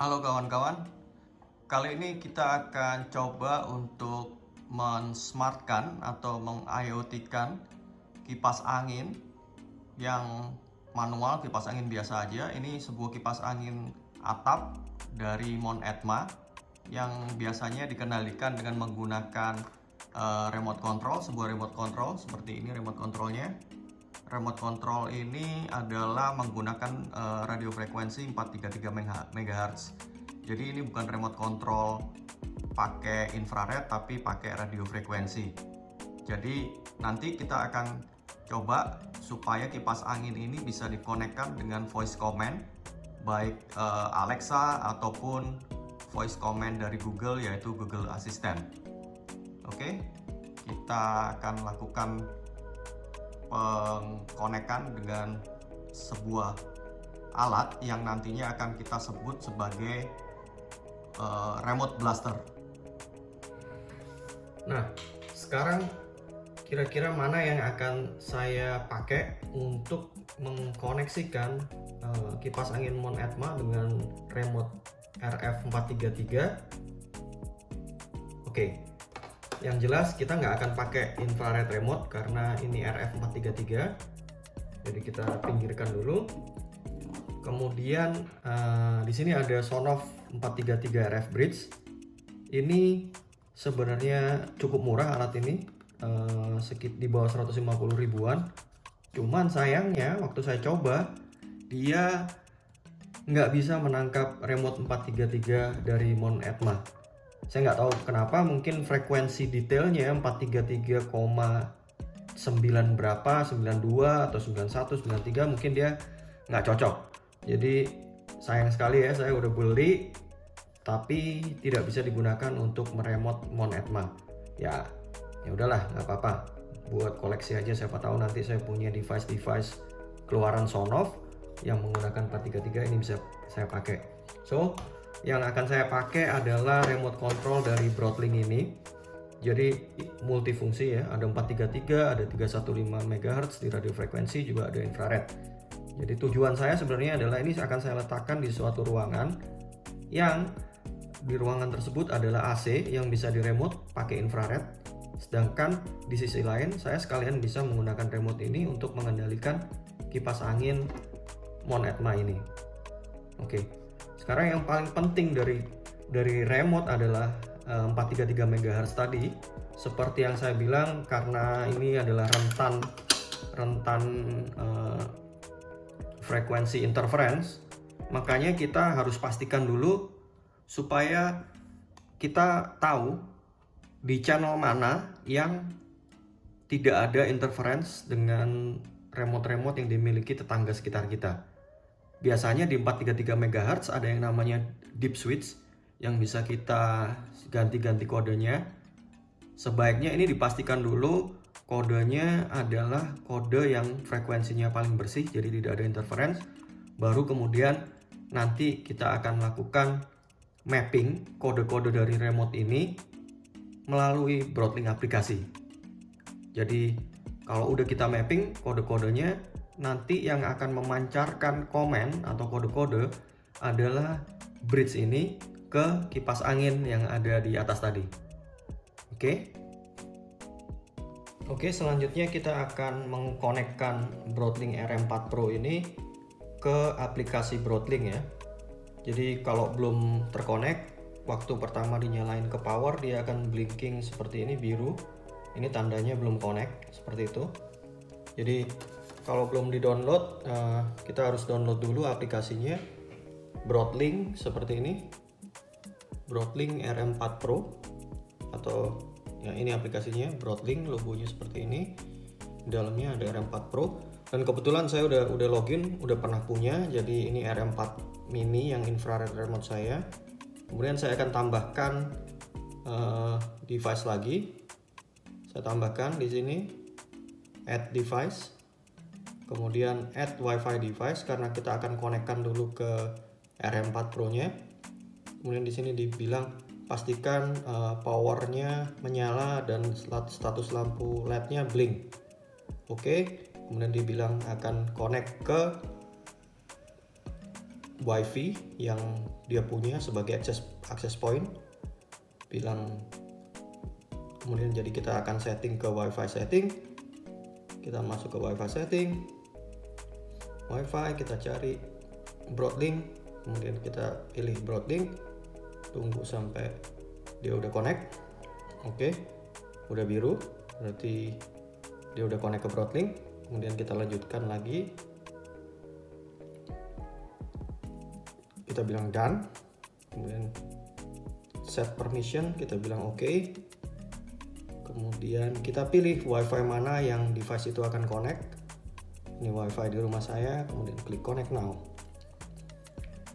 Halo kawan-kawan, kali ini kita akan coba untuk men-smartkan atau meng-IoT-kan kipas angin yang manual, kipas angin biasa aja. Ini sebuah kipas angin atap dari Mon Etma yang biasanya dikendalikan dengan menggunakan remote control, sebuah remote control seperti ini remote controlnya. Remote control ini adalah menggunakan radio frekuensi 433 MHz. Jadi ini bukan remote control pakai infrared tapi pakai radio frekuensi. Jadi nanti kita akan coba supaya kipas angin ini bisa dikonekkan dengan voice command baik Alexa ataupun voice command dari Google, yaitu Google Assistant. Oke, kita akan lakukan pengkonekan dengan sebuah alat yang nantinya akan kita sebut sebagai remote blaster. Nah, sekarang kira-kira mana yang akan saya pakai untuk mengkoneksikan kipas angin Mon Etma dengan remote RF433. Oke, yang jelas kita nggak akan pakai infrared remote karena ini RF433. Jadi kita pinggirkan dulu. Kemudian di sini ada Sonoff 433 RF Bridge. Ini sebenarnya cukup murah alat ini, sekitar di bawah 150 ribuan. Cuman sayangnya waktu saya coba dia nggak bisa menangkap remote 433 dari Mon Etma. Saya nggak tahu kenapa, mungkin frekuensi detailnya 433,9 berapa, 92 atau 91, 93, mungkin dia nggak cocok. Jadi sayang sekali ya, saya udah beli tapi tidak bisa digunakan untuk meremote Mon Etma. Ya udahlah, nggak apa-apa, buat koleksi aja, siapa tahu nanti saya punya device keluaran Sonoff yang menggunakan 433 ini bisa saya pakai. So yang akan saya pakai adalah remote control dari Broadlink ini. Jadi multifungsi ya, ada 433, ada 315 MHz di radio frekuensi, juga ada infrared. Jadi tujuan saya sebenarnya adalah ini akan saya letakkan di suatu ruangan yang di ruangan tersebut adalah AC yang bisa diremote pakai infrared. Sedangkan di sisi lain saya sekalian bisa menggunakan remote ini untuk mengendalikan kipas angin Mon Etma ini. Oke. Sekarang yang paling penting dari remote adalah 433 MHz tadi. Seperti yang saya bilang, karena ini adalah rentan frekuensi interference, makanya kita harus pastikan dulu supaya kita tahu di channel mana yang tidak ada interference dengan remote-remote yang dimiliki tetangga sekitar kita. Biasanya di 433 MHz ada yang namanya deep switch yang bisa kita ganti-ganti kodenya. Sebaiknya ini dipastikan dulu kodenya adalah kode yang frekuensinya paling bersih, jadi tidak ada interference. Baru kemudian nanti kita akan lakukan mapping kode-kode dari remote ini melalui Broadlink aplikasi. Jadi kalau udah kita mapping kode-kodenya, nanti yang akan memancarkan komen atau kode-kode adalah bridge ini ke kipas angin yang ada di atas tadi. Oke, selanjutnya kita akan mengkonekkan Broadlink RM4 Pro ini ke aplikasi Broadlink ya. Jadi kalau belum terkonek, waktu pertama dinyalain ke power dia akan blinking seperti ini, biru. Ini tandanya belum connect, seperti itu. Jadi kalau belum di-download, kita harus download dulu aplikasinya. Broadlink seperti ini, Broadlink RM4 Pro, atau ya ini aplikasinya Broadlink, logonya seperti ini. Di dalamnya ada RM4 Pro, dan kebetulan saya udah login, udah pernah punya. Jadi ini RM4 mini yang infrared remote saya. Kemudian saya akan tambahkan device lagi. Saya tambahkan di sini add device, kemudian add wifi device karena kita akan konekkan dulu ke RM4 Pro nya. Kemudian di sini dibilang pastikan powernya menyala dan status lampu LED-nya blink. Oke, kemudian dibilang akan connect ke WiFi yang dia punya sebagai access point, bilang. Kemudian jadi kita akan setting ke WiFi setting, kita masuk ke WiFi setting, WiFi, kita cari Broadlink, kemudian kita pilih Broadlink, tunggu sampai dia udah connect. Oke, udah biru, berarti dia udah connect ke Broadlink. Kemudian kita lanjutkan lagi, kita bilang done, kemudian set permission, kita bilang oke. Kemudian kita pilih WiFi mana yang device itu akan connect. Ini WiFi di rumah saya, kemudian klik connect now.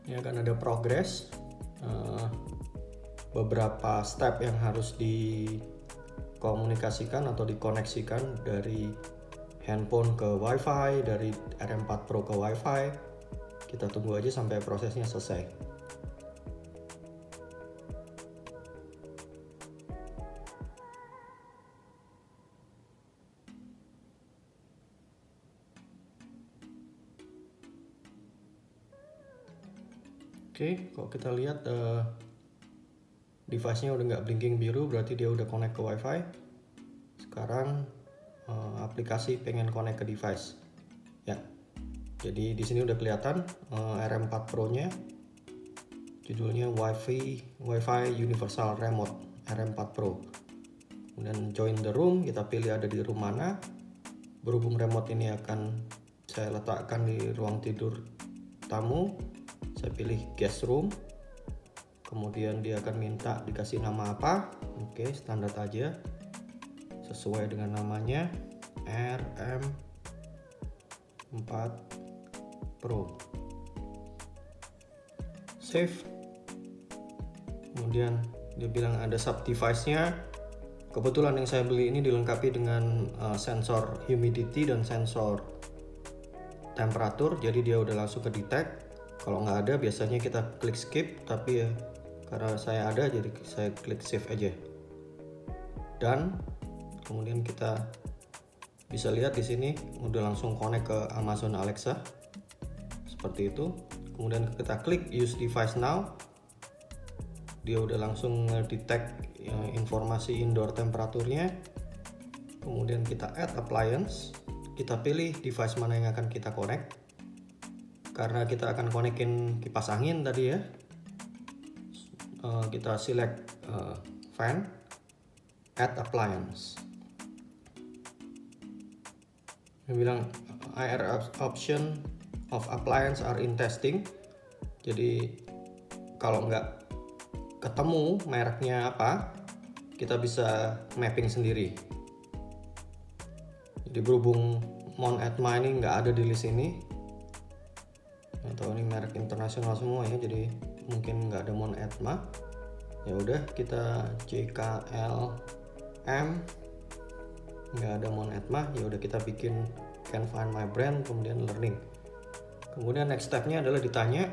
Ini akan ada progress, beberapa step yang harus dikomunikasikan atau dikoneksikan dari handphone ke WiFi, dari RM4 Pro ke WiFi. Kita tunggu aja sampai prosesnya selesai. Oke, kalau kita lihat device-nya udah nggak blinking biru, berarti dia udah connect ke WiFi. Sekarang aplikasi pengen connect ke device. Ya, jadi di sini udah kelihatan RM4 Pro-nya, judulnya WiFi Universal Remote RM4 Pro. Kemudian join the room, kita pilih ada di room mana. Berhubung remote ini akan saya letakkan di ruang tidur tamu, saya pilih guest room. Kemudian dia akan minta dikasih nama apa. Oke, standar aja sesuai dengan namanya, RM4 Pro. Save. Kemudian dia bilang ada sub device-nya. Kebetulan yang saya beli ini dilengkapi dengan sensor humidity dan sensor temperatur, jadi dia udah langsung ke detect. Kalau nggak ada biasanya kita klik skip, tapi ya karena saya ada jadi saya klik save aja. Dan kemudian kita bisa lihat di sini udah langsung connect ke Amazon Alexa seperti itu. Kemudian kita klik use device now, dia udah langsung detect informasi indoor temperaturnya. Kemudian kita add appliance, kita pilih device mana yang akan kita connect. Karena kita akan konekin kipas angin tadi ya, kita select fan, add appliance. Dia bilang IR option of appliance are in testing. Jadi kalau nggak ketemu mereknya apa, kita bisa mapping sendiri. Jadi berhubung Mon Atma ini nggak ada di list ini, atau ini merek internasional semua ya, jadi mungkin nggak ada Mon Atma. Ya udah, kita JKLM nggak ada Mon Atma, ya udah kita bikin can find my brand, kemudian learning. Kemudian next stepnya adalah ditanya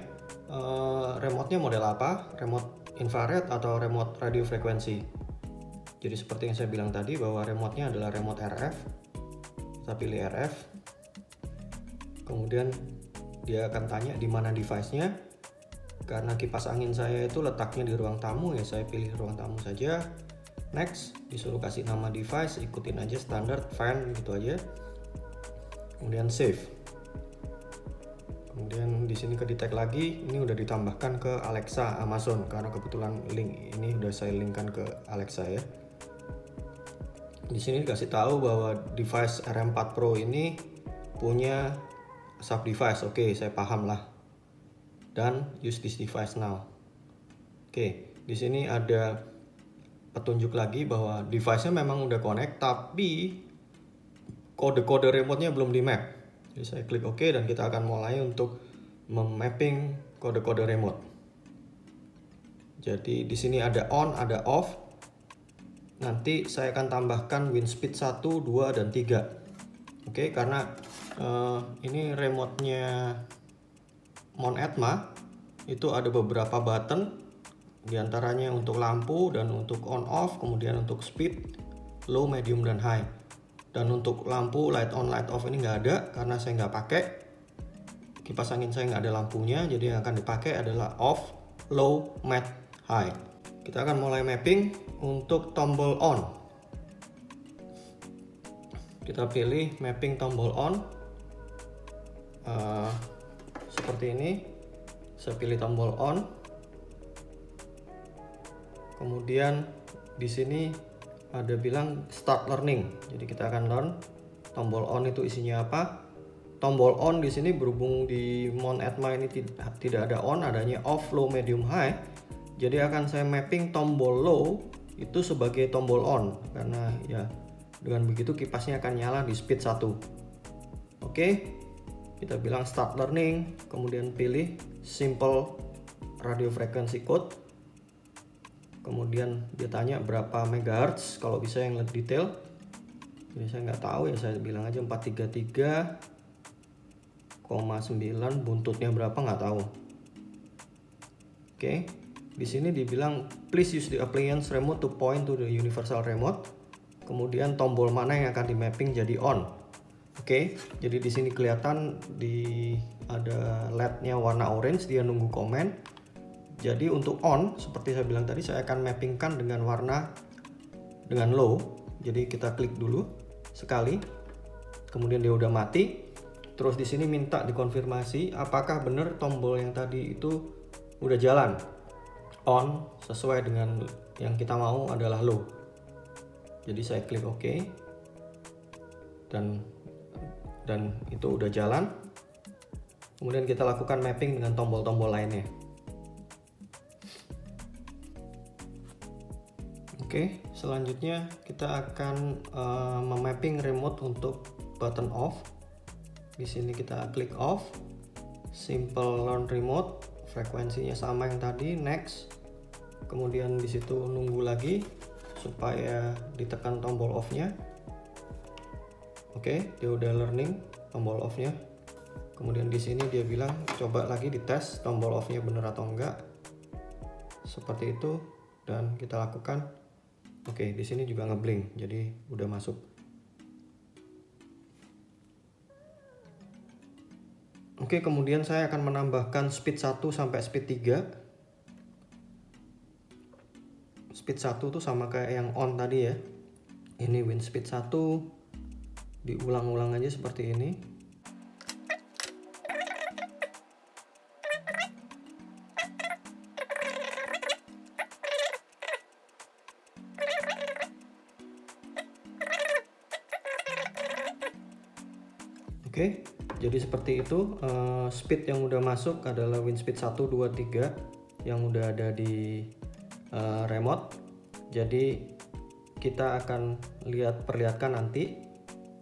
remote-nya model apa, remote infrared atau remote radio frekuensi. Jadi seperti yang saya bilang tadi bahwa remote-nya adalah remote RF, kita pilih RF. Kemudian dia akan tanya di mana device-nya. Karena kipas angin saya itu letaknya di ruang tamu, ya saya pilih ruang tamu saja. Next, disuruh kasih nama device, ikutin aja standar fan gitu aja. Kemudian save. Kemudian di sini ke detect lagi, ini udah ditambahkan ke Alexa Amazon karena kebetulan link ini udah saya linkkan ke Alexa ya. Di sini dikasih tahu bahwa device RM4 Pro ini punya sub device. Oke, saya paham lah. Dan use this device now. Oke, di sini ada petunjuk lagi bahwa device-nya memang udah connect, tapi kode-kode remote-nya belum di map. Jadi saya klik OK dan kita akan mulai untuk memapping kode-kode remote. Jadi di sini ada on, ada off. Nanti saya akan tambahkan WinSpeed 1, 2, dan 3. Oke, karena ini remote-nya Mon Atma itu ada beberapa button, diantaranya untuk lampu dan untuk on off, kemudian untuk speed, low, medium, dan high. Dan untuk lampu light on light off ini nggak ada karena saya nggak pakai. kipas angin saya nggak ada lampunya, jadi yang akan dipakai adalah off, low, mat, high. Kita akan mulai mapping untuk tombol on. Kita pilih mapping tombol on seperti ini. Saya pilih tombol on. Kemudian di sini ada bilang start learning. Jadi kita akan learn tombol on itu isinya apa. Tombol on di sini berhubung di Mon Atma ini tidak ada on, adanya off, low, medium, high. Jadi akan saya mapping tombol low itu sebagai tombol on, karena ya dengan begitu kipasnya akan nyala di speed 1. Oke, kita bilang start learning, kemudian pilih simple radio frequency code. Kemudian dia tanya berapa megahertz, kalau bisa yang lebih detail. Jadi saya nggak tahu ya, saya bilang aja 433,9, buntutnya berapa nggak tahu. Oke, di sini dibilang please use the appliance remote to point to the universal remote. Kemudian tombol mana yang akan di mapping jadi on. Oke, jadi di sini kelihatan ada LED-nya warna orange, dia nunggu komen. Jadi untuk on, seperti saya bilang tadi, saya akan mappingkan dengan warna dengan low. Jadi kita klik dulu sekali, kemudian dia udah mati. Terus di sini minta dikonfirmasi apakah benar tombol yang tadi itu udah jalan on sesuai dengan yang kita mau adalah low. Jadi saya klik OK, dan itu udah jalan. Kemudian kita lakukan mapping dengan tombol-tombol lainnya. Oke, selanjutnya kita akan memapping remote untuk button off. Di sini kita klik off, simple learn remote, frekuensinya sama yang tadi, next. Kemudian di situ nunggu lagi supaya ditekan tombol off-nya. Oke, dia udah learning tombol off-nya. Kemudian di sini dia bilang coba lagi dites tombol off-nya bener atau enggak. Seperti itu, dan kita lakukan. Oke, di sini juga ngeblink, jadi udah masuk. Oke, kemudian saya akan menambahkan speed 1 sampai speed 3. Speed 1 tuh sama kayak yang on tadi ya. Ini win speed 1, diulang-ulang aja seperti ini. Oke, jadi seperti itu. Speed yang udah masuk adalah win speed 1, 2, 3 yang udah ada di remote. Jadi kita akan perlihatkan nanti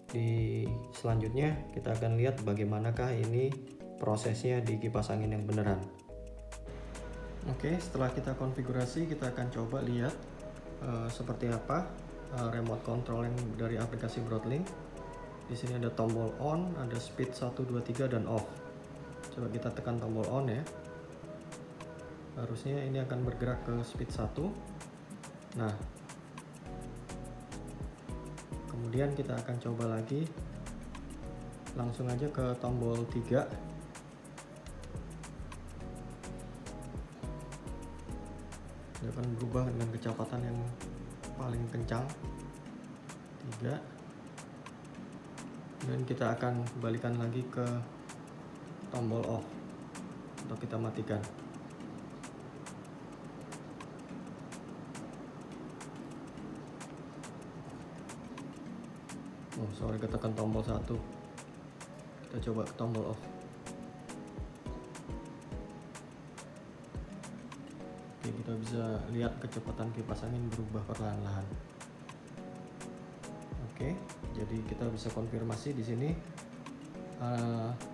di selanjutnya. Kita akan lihat bagaimanakah ini prosesnya di kipas angin yang beneran. Oke, setelah kita konfigurasi, kita akan coba lihat seperti apa remote control yang dari aplikasi Broadlink. Di sini ada tombol on, ada speed 1, 2, 3 dan off. Coba kita tekan tombol on ya. Harusnya ini akan bergerak ke speed 1. Nah, kemudian kita akan coba lagi. Langsung aja ke tombol 3. Dia akan berubah dengan kecepatan yang paling kencang, 3. Dan kita akan kembalikan lagi ke tombol off untuk kita matikan. Oh sorry, ketekan tombol 1. Kita coba ke tombol off. Oke, kita bisa lihat kecepatan kipas angin berubah perlahan-lahan. Oke, jadi kita bisa konfirmasi di sini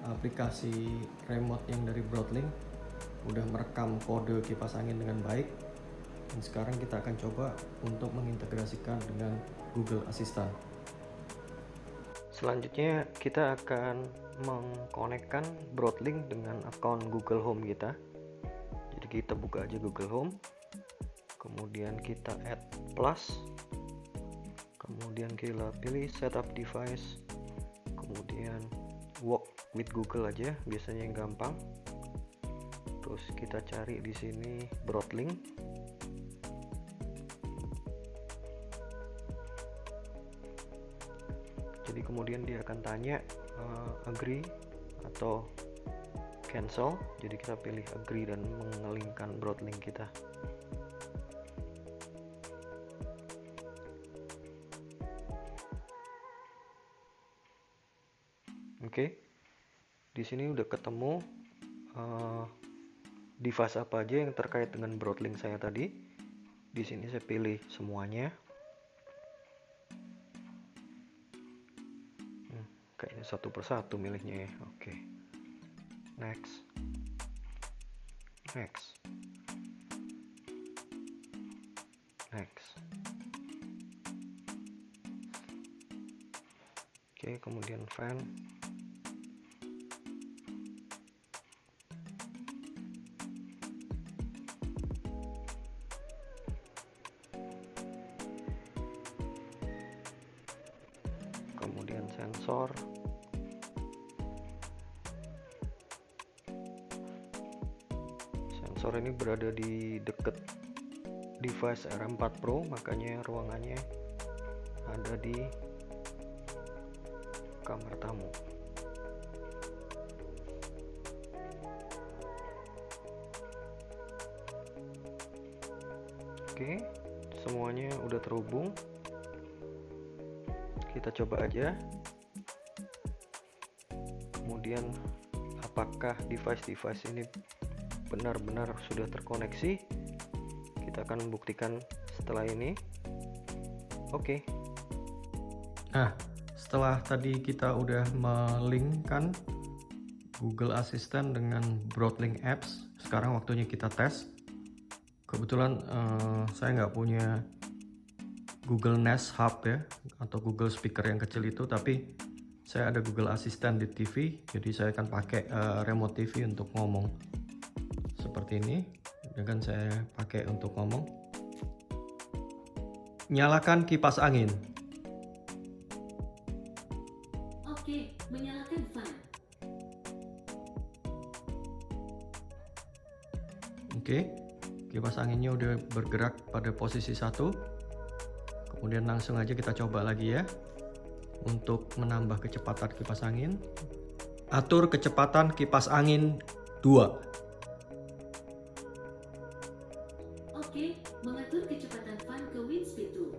aplikasi remote yang dari Broadlink udah merekam kode kipas angin dengan baik. Dan sekarang kita akan coba untuk mengintegrasikan dengan Google Assistant. Selanjutnya kita akan mengkonekkan Broadlink dengan akun Google Home kita. Jadi kita buka aja Google Home, kemudian kita add plus. Kemudian kita pilih setup device, kemudian Work with Google aja, biasanya yang gampang. Terus kita cari di sini Broadlink. Jadi kemudian dia akan tanya agree atau cancel. Jadi kita pilih agree dan mengelingkan Broadlink kita. Oke, di sini udah ketemu device apa aja yang terkait dengan Broadlink saya tadi. Di sini saya pilih semuanya. Kayaknya satu persatu milihnya ya. Oke, next, next, next. Oke, kemudian fan. Kemudian sensor. Sensor ini berada di dekat device R4 Pro, makanya ruangannya ada di kamar tamu. Oke, semuanya udah terhubung. Kita coba aja. Kemudian apakah device-device ini benar-benar sudah terkoneksi? Kita akan buktikan setelah ini. Oke. Nah, setelah tadi kita udah melinkkan Google Assistant dengan Broadlink Apps, sekarang waktunya kita tes. Kebetulan saya nggak punya Google Nest Hub ya, atau Google Speaker yang kecil itu, tapi saya ada Google Assistant di TV, jadi saya akan pakai remote TV untuk ngomong seperti ini. Dan saya pakai untuk ngomong. Nyalakan kipas angin. Oke, menyalakan fan. Oke, kipas anginnya udah bergerak pada posisi 1. Kemudian langsung aja kita coba lagi ya. Untuk menambah kecepatan kipas angin, atur kecepatan kipas angin 2. Oke, mengatur kecepatan fan ke wind speed 2.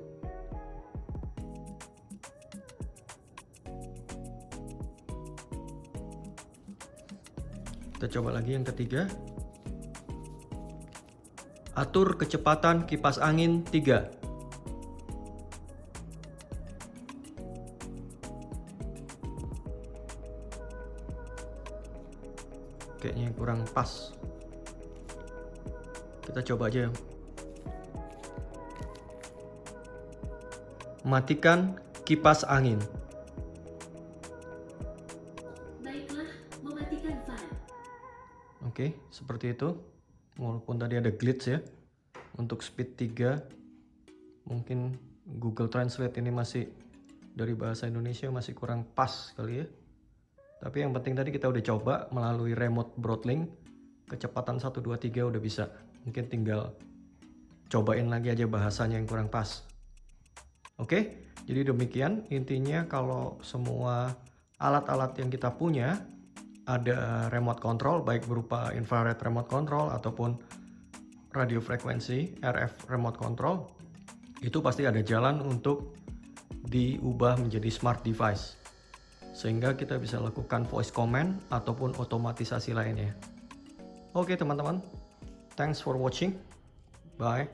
Kita coba lagi yang ketiga. Atur kecepatan kipas angin 3. Kayaknya kurang pas. Kita coba aja. Matikan kipas angin. Baiklah, mematikan fan. Oke, seperti itu. Walaupun tadi ada glitch ya. Untuk speed 3, mungkin Google Translate ini masih dari bahasa Indonesia masih kurang pas kali ya. Tapi yang penting tadi kita udah coba melalui remote Broadlink, kecepatan 1, 2, 3 udah bisa. Mungkin tinggal cobain lagi aja bahasanya yang kurang pas. Oke, jadi demikian intinya. Kalau semua alat-alat yang kita punya ada remote control, baik berupa infrared remote control ataupun radio frekuensi RF remote control, itu pasti ada jalan untuk diubah menjadi smart device, sehingga kita bisa lakukan voice command ataupun otomatisasi lainnya. Oke teman-teman, thanks for watching, bye.